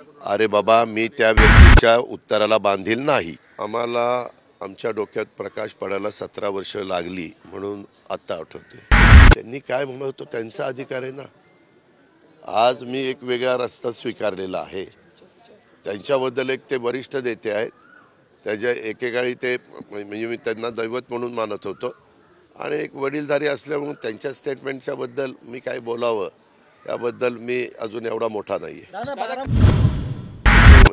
तुमच्याकडून? अरे बाबा, मी त्या व्यक्तीच्या उत्तराला बांधील नाही. आम्हाला आमच्या डोक्यात प्रकाश पडायला 17 वर्ष लागली म्हणून आत्ता आठवते. त्यांनी काय म्हणत तो त्यांचा अधिकार आहे ना. आज मी एक वेगळा रस्ता स्वीकारलेला आहे. त्यांच्याबद्दल एक ते वरिष्ठ नेते आहेत. त्याच्या एकेकाळी ते म्हणजे मी त्यांना दैवत म्हणून मानत होतो आणि एक वडीलधारी असल्यामुळे त्यांच्या स्टेटमेंटच्या बद्दल मी काय बोलावं त्याबद्दल मी अजून एवढा मोठा नाही आहे.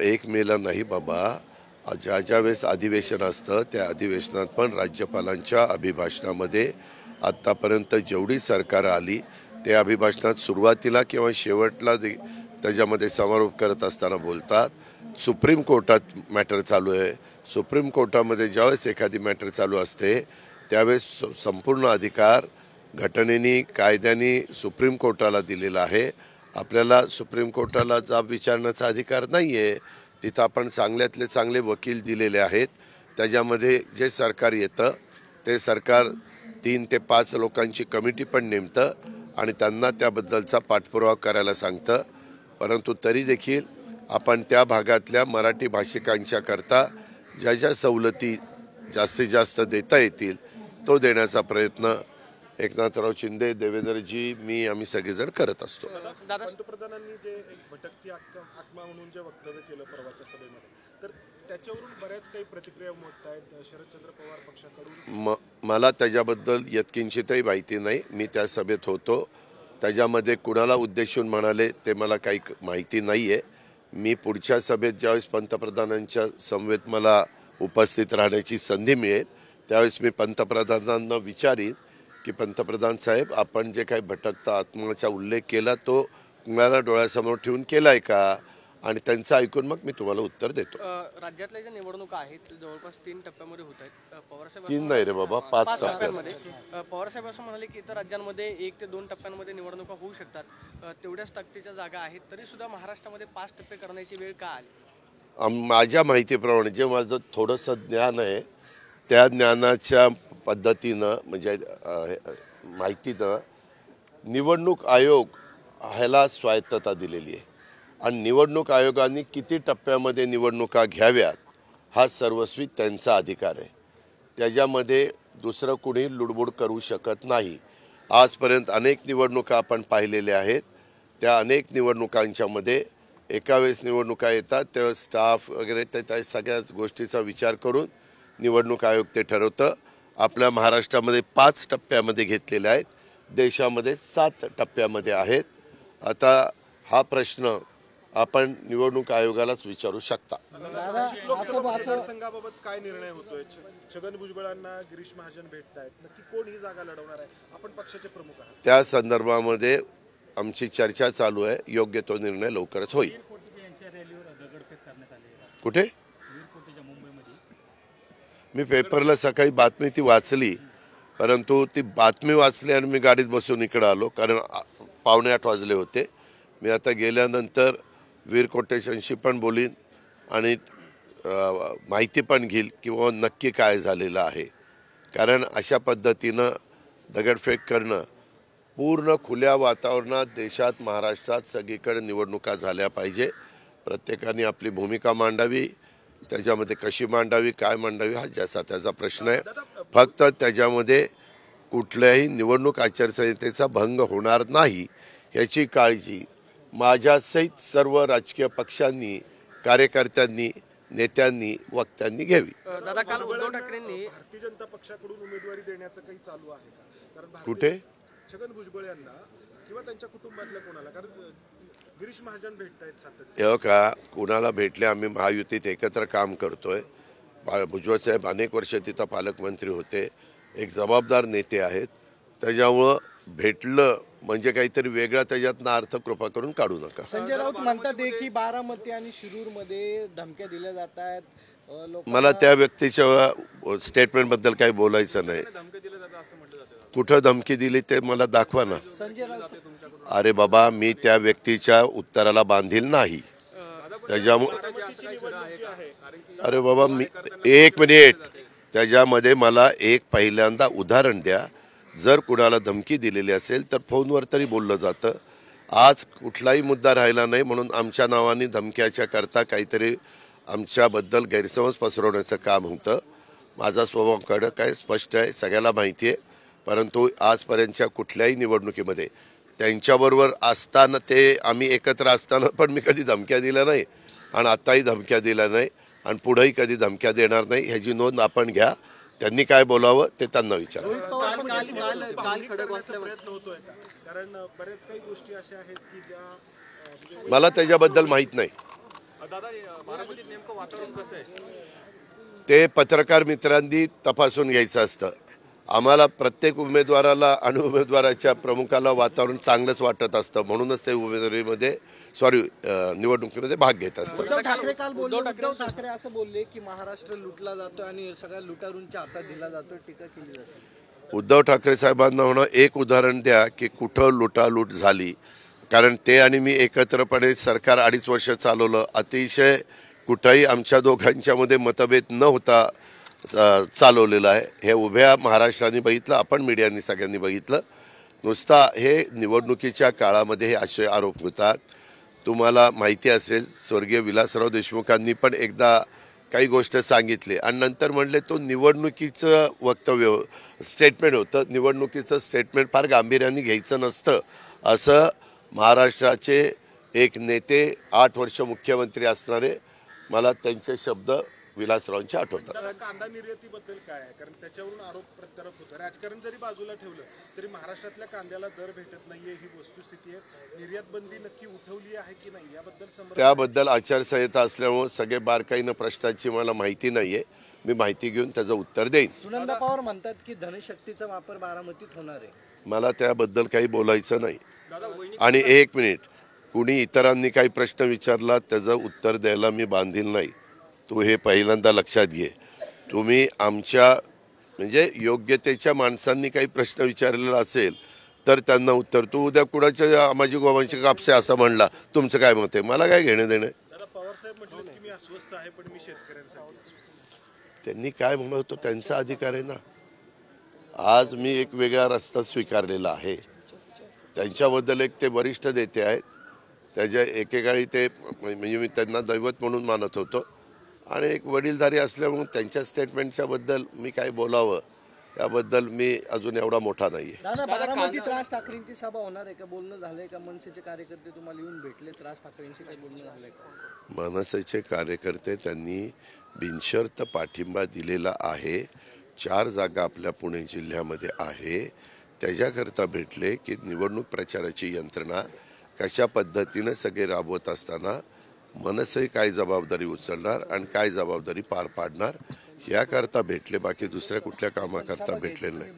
1 मेला नाही बाबा, ज्या वेळेस अधिवेशन असतं त्या अधिवेशनात पण राज्यपालांच्या अभिभाषणामध्ये आत्तापर्यंत जेवढी सरकार आली त्या अभिभाषणात सुरुवातीला किंवा शेवटला त्याच्यामध्ये समारोप करत असताना बोलतात सुप्रीम कोर्टात मॅटर चालू आहे. सुप्रीम कोर्टामध्ये ज्यावेळेस एखादी मॅटर चालू असते त्यावेळेस संपूर्ण अधिकार घटनेने कायद्याने सुप्रीम कोर्टाला दिलेला आहे. आपल्याला सुप्रीम कोर्टाला जाब विचारण्याचा अधिकार नाही आहे. तिथं आपण चांगल्यातले चांगले वकील दिलेले आहेत. त्याच्यामध्ये जे सरकार येतं ते सरकार 3 ते 5 लोकांची कमिटी पण नेमतं आणि त्यांना त्याबद्दलचा पाठपुरावा करायला सांगतं. परंतु तरी देखील आपण त्या भागातल्या मराठी भाषिकांच्या करता ज्या ज्या सवलती जास्तीत जास्त देता येतील तो देण्याचा प्रयत्न एकनाथराव शिंदे, देवेंद्रजी, मी आम्ही सगळेजण करत असतो. पंतप्रधानांनी जे एक भटकती आत्मा म्हणून जे वक्तव्य केलं परवाच्या सभेमध्ये, तर त्याच्यावरून बऱ्याच काही प्रतिक्रिया उमटत आहेत शरदचंद्र पवार पक्षाकडून. मला त्याच्याबद्दल यत्किंचितही माहिती नाही. मी त्या सभेत होतो. त्याच्यामध्ये कुणाला उद्देशून म्हणाले ते मला काही माहिती नाही आहे. मी पुढच्या सभेत ज्यावेळेस पंतप्रधानांच्या समवेत मला उपस्थित राहण्याची संधी मिळेल त्यावेळेस मी पंतप्रधानांना विचारीन की पंतप्रधान साहेब, आपण जे काही भटकता आत्माचा उल्लेख केला तो तुम्हाला डोळ्यासमोर ठेवून केला आहे का, आणि त्यांचं ऐकून मग मी तुम्हाला उत्तर देतो. राज्यातल्या ज्या निवडणुका आहेत जवळपास 3 टप्प्यामध्ये होत आहेत. पवारसाहेब 3 नाही रे बाबा, 5 टप्प्यांमध्ये. पवारसाहेब असं म्हणाले की इतर राज्यांमध्ये 1 ते 2 टप्प्यांमध्ये निवडणुका होऊ शकतात. तेवढ्याच ताकदीच्या जागा आहेत तरी सुद्धा महाराष्ट्रामध्ये 5 टप्पे करण्याची वेळ का आली? माझ्या माहितीप्रमाणे जे माझं थोडंसं ज्ञान आहे त्या ज्ञानाच्या पद्धतीनं म्हणजे माहितीनं निवडणूक आयोग ह्याला स्वायत्तता दिलेली आहे आणि निवडणूक आयोगाने किती टप्प्यामध्ये निवडणुका घ्याव्यात हा सर्वस्वी त्यांचा अधिकार आहे. त्याच्यामध्ये दुसरं कुणी लुडबुड करू शकत नाही. आजपर्यंत अनेक निवडणुका आपण पाहिलेल्या आहेत. त्या अनेक निवडणुकांच्यामध्ये एका वेळेस निवडणुका येतात तेव्हा स्टाफ वगैरे त्या सगळ्याच गोष्टीचा विचार करून निवडणूक आयोग ते ठरवतं. आपल्या महाराष्ट्रामध्ये 5 टप्प्यामध्ये घेतलेले आहेत, देशामध्ये 7 टप्प्यामध्ये आहेत. आता हा प्रश्न आपण निवडणूक आयोगालाच विचारू शकता. मतदारसंघाबाबत काय निर्णय होतोय? छगन भुजबळांना गिरीश महाजन भेटत आहेत, नक्की कोण ही जागा लढवणार आहे? आपण पक्षाचे प्रमुख आहात. त्या संदर्भामध्ये आमची चर्चा चालू आहे. योग्य तो निर्णय लवकरच होईल. कुठे? मी पेपरला सकाळी बातमी ती वाचली, परंतु ती बातमी वाचली आणि मी गाडीत बसून इकडं आलो कारण 7:45 वाजले होते. मी आता गेल्यानंतर वीर कोटेशनशी पण बोलीन आणि माहिती पण घेईल की बाबा नक्की काय झालेलं आहे. कारण अशा पद्धतीनं दगडफेक करणं पूर्ण खुल्या वातावरणात देशात महाराष्ट्रात सगळीकडे निवडणुका झाल्या पाहिजे. प्रत्येकाने आपली भूमिका मांडावी, त्याच्यामध्ये कशी मांडावी काय मांडावी हा ज्याचा त्याचा प्रश्न आहे. फक्त त्याच्यामध्ये कुठल्याही निवडणूक आचारसंहितेचा भंग होणार नाही याची काळजी माझ्यासहित सर्व राजकीय पक्षांनी, कार्यकर्त्यांनी, नेत्यांनी, वक्त्यांनी घ्यावी. दादा, काल उद्धव ठाकरेंनी भारतीय जनता पक्षाकडून उमेदवारी देण्याचं काही चालू आहे का? कारण कुठे? छगन भुजबळ यांना किंवा त्यांच्या कुटुंबातल्या कोणाला, कारण गिरीश महाजन भेटत आहेत सातत्याने. हो का? कुणाला भेटले? आम्ही महायुतीत एकत्र काम करतोय. भुजबळ साहेब अनेक वर्ष तिथं पालकमंत्री होते, एक जबाबदार नेते आहेत. त्याच्यामुळं भेटलं म्हणजे काहीतरी वेगळा त्याच्यातनं अर्थ कृपा करून काढू नका. संजय राऊत म्हणतात की बारामती आणि शिरूरमध्ये धमक्या दिल्या जात आहेत. मला त्या व्यक्तीच्या स्टेटमेंटबद्दल काही बोलायचं नाही. कुठं धमकी दिली ते मला दाखवा ना. संजय राऊत अरे बाबा, मी त्या व्यक्तीच्या उत्तराला बांधील नाही. त्याच्यामुळे अरे बाबा, मी 1 मिनिट, त्याच्यामध्ये मला एक पहिल्यांदा उदाहरण द्या. जर कुणाला धमकी दिलेली असेल तर फोनवर तरी बोललं जातं. आज कुठलाही मुद्दा राहिला नाही म्हणून आमच्या नावाने धमक्याच्या करता काहीतरी आमच्याबद्दल गैरसमज पसरवण्याचं काम होतं. माझा स्वभाव कडक आहे, स्पष्ट आहे, सगळ्याला माहिती आहे. परंतु आजपर्यंतच्या कुठल्याही निवडणुकीमध्ये त्यांच्याबरोबर असताना ते आम्ही एकत्र असताना पण मी कधी धमक्या दिल्या नाही आणि आत्ताही धमक्या दिल्या नाही आणि पुढेही कधी धमक्या देणार नाही. ह्याची नोंद आपण घ्या. त्यांनी काय बोलावं ते त्यांना विचारा. प्रयत्न होतोय का? कारण बरेच काही गोष्टी अशा आहेत की ज्या म्हणजे मला त्याच्याबद्दल माहीत नाही. दादा बारामतीत नेमकं वातावरण कसं आहे? ते पत्रकार मित्रांनी तपासून घ्यायचं असतं. आम्हाला प्रत्येक उमेदवाराला आणि उमेदवाराच्या प्रमुखाला वातावरण चांगलंच वाटत असतं म्हणूनच ते निवडणुकीमध्ये भाग घेत असतात. उद्धव ठाकरे काल बोलले, उद्धव ठाकरे असं बोलले की महाराष्ट्र लुटला जातो आणि सगळ्या लुटारूंच्या हातात दिला जातो, टीका केली जाते. उद्धव ठाकरे साहेबांना म्हणा एक उदाहरण द्या की कुठं लुटालूट झाली. कारण ते आणि मी एकत्रपणे सरकार 2.5 वर्ष चालवलं. अतिशय कुठंही आमच्या दोघांच्यामध्ये मतभेद न होता चालवलेलं आहे. हे उभ्या महाराष्ट्राने बघितलं, आपण मीडियानी सगळ्यांनी बघितलं. नुसता हे निवडणुकीच्या काळामध्ये हे असे आरोप होतात. तुम्हाला माहिती असेल स्वर्गीय विलासराव देशमुखांनी पण एकदा काही गोष्ट सांगितली आणि नंतर म्हणले तो निवडणुकीचं वक्तव्य स्टेटमेंट होतं. निवडणुकीचं स्टेटमेंट फार गांभीर्याने घ्यायचं नसतं असं महाराष्ट्राचे एक नेते 8 वर्ष मुख्यमंत्री असणारे मला त्यांचे शब्द विलासरावांचे आठवतात. दादा, कांदा निर्यातीबद्दल काय आहे? कारण त्याच्यावरून आरोप प्रत्यारोप होतो. राजकारण जरी बाजूला ठेवलं तरी महाराष्ट्रातल्या कांद्याला दर भेटत नाहीये ही वस्तुस्थिती आहे. निर्यात बंदी नक्की उठवली आहे की नाही याबद्दल त्याबद्दल आचारसंहिता असल्यामुळे सगळे बारकाईनं प्रश्नांची मला माहिती नाहीये. मी माहिती घेऊन त्याचं उत्तर देईन. सुनंदा पवार म्हणतात की धनशक्तीचा वापर बारामतीत होणार आहे. मला त्याबद्दल काही बोलायचं नाही. आणि 1 मिनिट, कुणी इतरांनी काही प्रश्न विचारला त्याचं उत्तर द्यायला मी बांधील नाही. तू हे पहिल्यांदा लक्षात घे. तुम्ही आमच्या म्हणजे योग्यतेच्या माणसांनी काही प्रश्न विचारलेला असेल तर त्यांना उत्तर. तू उद्या कुणाच्या माझी गोवांची कापसे असं म्हणला, तुमचं काय मत आहे? मला काय घेणं देणं. दादा, पवार साहेब म्हटलं की मी अस्वस्थ आहे पण मी शेतकऱ्यांसाठी. त्यांनी काय म्हणतो त्यांचा अधिकार आहे ना. आज मी एक वेगळा रस्ता स्वीकारलेला आहे. त्यांच्याबद्दल एक ते वरिष्ठ नेते आहेत. त्याच्या एकेकाळी ते म्हणजे मी त्यांना दैवत म्हणून मानत होतो आणि एक वडीलधारी असल्यामुळे त्यांच्या स्टेटमेंटच्या बद्दल मी काय बोलावं त्याबद्दल मी अजून एवढा मोठा नाही आहे. दादा, बारामतीत राज ठाकरेंची सभा होणार आहे का? बोलणं झालंय का? मनसेचे कार्यकर्ते तुम्हाला येऊन भेटलेत? राज ठाकरेंशी काही बोलणं झालंय का? मनसेचे कार्यकर्ते त्यांनी बिनशर्त पाठिंबा दिलेला आहे. 4 जागा आपल्या पुणे जिल्ह्यामध्ये आहे. त्याच्याकरता भेटले की निवडणूक प्रचाराची यंत्रणा कशा पद्धतीनं सगळे राबवत असताना मनसे काय जबाबदारी उचलणार आणि काय जबाबदारी पार पाडणार याकरता भेटले. बाकी दुसऱ्या कुठल्या कामाकरता भेटले नाही.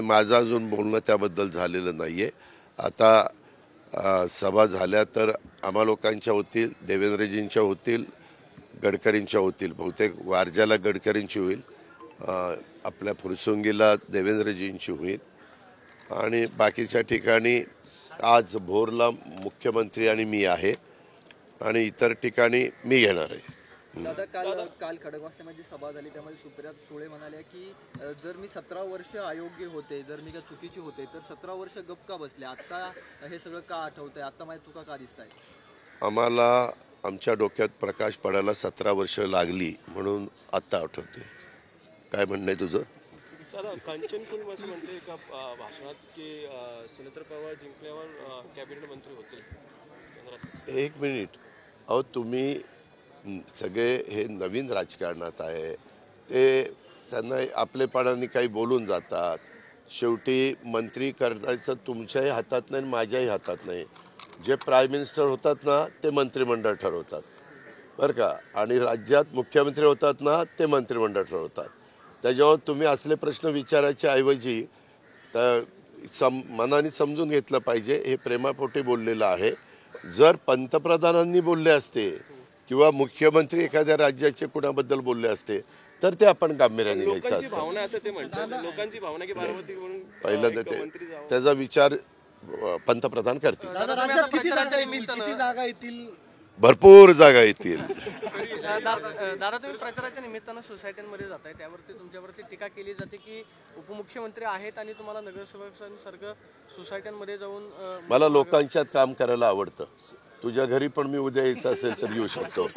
माझं अजून बोलणं त्याबद्दल झालेलं नाही आहे. आता सभा झाल्या तर आम्हा लोकांच्या होतील, देवेंद्रजींच्या होतील, गडकरींच्या होतील. बहुतेक वारजाला गडकरींची होईल, आपल्या फुरसुंगीला देवेंद्रजींची होईल आणि बाकीच्या ठिकाणी आज भोरला मुख्यमंत्री आणि मी आहे आणि इतर ठिकाणी मी घेणार आहे. दादा, काल खडकवासल्यामध्ये सभा झाली त्यामध्ये सुप्रिया सुळे म्हणाल्या की जर मी 17 वर्ष अयोग्य होते, जर मी का चुकीचे होते तर 17 वर्ष गप्पा बसले. आता हे सगळं का आठवतंय? आता माझ्या चुका का दिसत आहे? आम्हाला आमच्या डोक्यात प्रकाश पडायला 17 वर्ष लागली म्हणून आत्ता आठवते. काय म्हणणं आहे तुझं? दादा, कांचन कुल असं म्हणते एका भाषणात की सुनेत्र पवार जिंकल्यावर कॅबिनेट मंत्री होतील. 1 मिनिट. अहो, तुम्ही सगळे हे नवीन राजकारणात आहे. ते त्यांना आपलेपणाने काही बोलून जातात. शेवटी मंत्री करायचं तुमच्याही हातात नाही, माझ्याही हातात नाही. जे प्राईम मिनिस्टर होतात ना ते मंत्रिमंडळ ठरवतात बरं का, आणि राज्यात मुख्यमंत्री होतात ना ते मंत्रिमंडळ ठरवतात. त्याच्यावर तुम्ही असले प्रश्न विचारायच्या ऐवजी तर मनाने समजून घेतलं पाहिजे. हे प्रेमापोटी बोललेलं आहे. जर पंतप्रधानांनी बोलले असते किंवा मुख्यमंत्री एखाद्या राज्याचे कुणाबद्दल बोलले असते तर ते आपण गांभीर्याने घ्यायचं असतं. भावना असं ते म्हणतात, लोकांची भावना की बारामती म्हणून पहिलं त्याचा विचार पंतप्रधान करतील. राज्यात किती जागा येतील भरपूर जागा येतील. दादा तुम्ही प्रचाराच्या निमित्तानं सोसायट्यांमध्ये जाताय, त्यावरती तुमच्यावरती टीका केली जाते की उपमुख्यमंत्री आहेत आणि तुम्हाला नगरसेवकांसारखं सोसायट्यांमध्ये जाऊन मला लोकांच्यात काम करायला आवडतं. तुझ्या घरी पण मी उद्या यायचं असेल तर येऊ शकतो.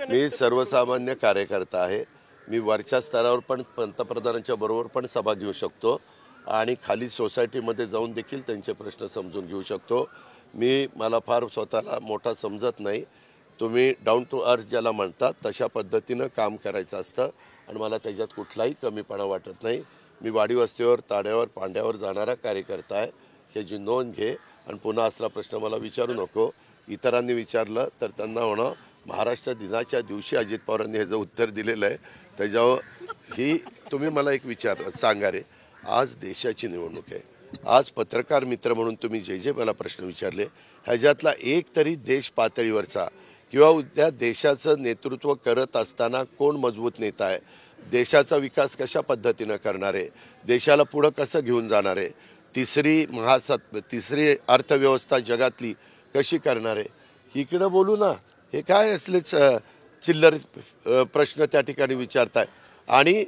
मी सर्वसामान्य कार्यकर्ता आहे. मी वरच्या स्तरावर पण पंतप्रधानांच्या बरोबर पण सभा घेऊ शकतो आणि खाली सोसायटीमध्ये जाऊन देखील त्यांचे प्रश्न समजून घेऊ शकतो. मला फार स्वतःला मोठा समजत नाही. तुम्ही डाऊन टू अर्थ ज्याला म्हणतात तशा पद्धतीनं काम करायचं असतं आणि मला त्याच्यात कुठलाही कमीपणा वाटत नाही. मी वाडी वस्तीवर, ताड्यावर, पांड्यावर जाणारा कार्यकर्ता आहे. ह्याची नोंद घे आणि पुन्हा असला प्रश्न मला विचारू नको. इतरांनी विचारलं तर त्यांना म्हणा महाराष्ट्र दिनाच्या दिवशी अजित पवारांनी ह्याचं उत्तर दिलेलं आहे. त्याच्यावर ही तुम्ही मला एक सांगा रे, आज देशाची निवडणूक आहे. आज पत्रकार मित्र म्हणून तुम्ही जे मला प्रश्न विचारले ह्याच्यातला एक तरी देश पातळीवरचा किंवा उद्या देशाचं नेतृत्व करत असताना कोण मजबूत नेता आहे, देशाचा विकास कशा पद्धतीनं करणार आहे, देशाला पुढं कसं घेऊन जाणार आहे, तिसरी अर्थव्यवस्था जगातली कशी करणार आहे, इकडं बोलू ना. हे काय असलेच चिल्लर प्रश्न त्या ठिकाणी विचारताय. आणि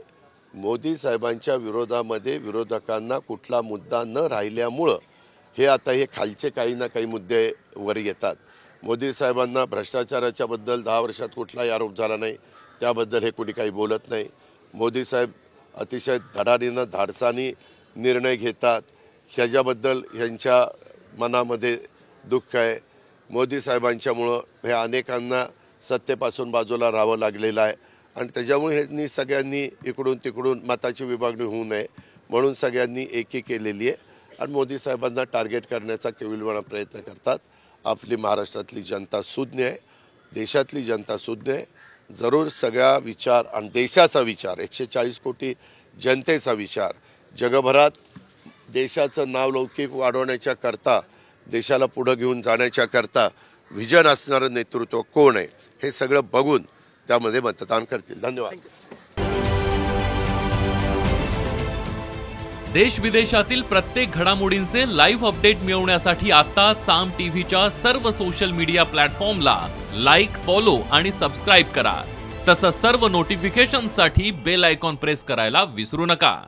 मोदी साहेबांच्या विरोधामध्ये विरोधकांना कुठला मुद्दा न राहिल्यामुळं हे आता हे खालचे काही ना काही मुद्दे वर येतात. मोदी साहेबांना भ्रष्टाचाराच्या बद्दल 10 वर्षात कुठलाही आरोप झाला नाही, त्याबद्दल हे कुणी काही बोलत नाही. मोदी साहेब अतिशय धडाडीनं धाडसानी निर्णय घेतात, ह्याच्याबद्दल ह्यांच्या मनामध्ये दुःख आहे. मोदी साहेबांच्यामुळं हे अनेकांना सत्तेपासून बाजूला राहावं लागलेलं आहे आणि त्याच्यामुळे ह्यांनी सगळ्यांनी इकडून तिकडून मताची विभागणी होऊ नये म्हणून सगळ्यांनी एकी केलेली आहे आणि मोदी साहेबांना टार्गेट करण्याचा केविलवाणा प्रयत्न करतात. आपली महाराष्ट्रातली जनता सुज्ञ आहे, देशातली जनता सुज्ञ आहे. जरूर सगळा विचार आणि देशाचा विचार, 140 कोटी जनतेचा विचार, जगभरात देशाचं नावलौकिक वाढवण्याच्या करता, देशाला पुढं घेऊन जाण्याच्या करता विजन असणारं नेतृत्व कोण आहे हे सगळं बघून त्यामध्ये मतदान करतील. धन्यवाद. देश विदेशातील प्रत्येक घडामोडींचे लाईव्ह अपडेट मिळवण्यासाठी आता साम टीव्हीच्या सर्व सोशल मीडिया प्लॅटफॉर्मला लाईक, फॉलो आणि सबस्क्राईब करा. तसंच सर्व नोटिफिकेशनसाठी बेल आयकॉन प्रेस करायला विसरू नका.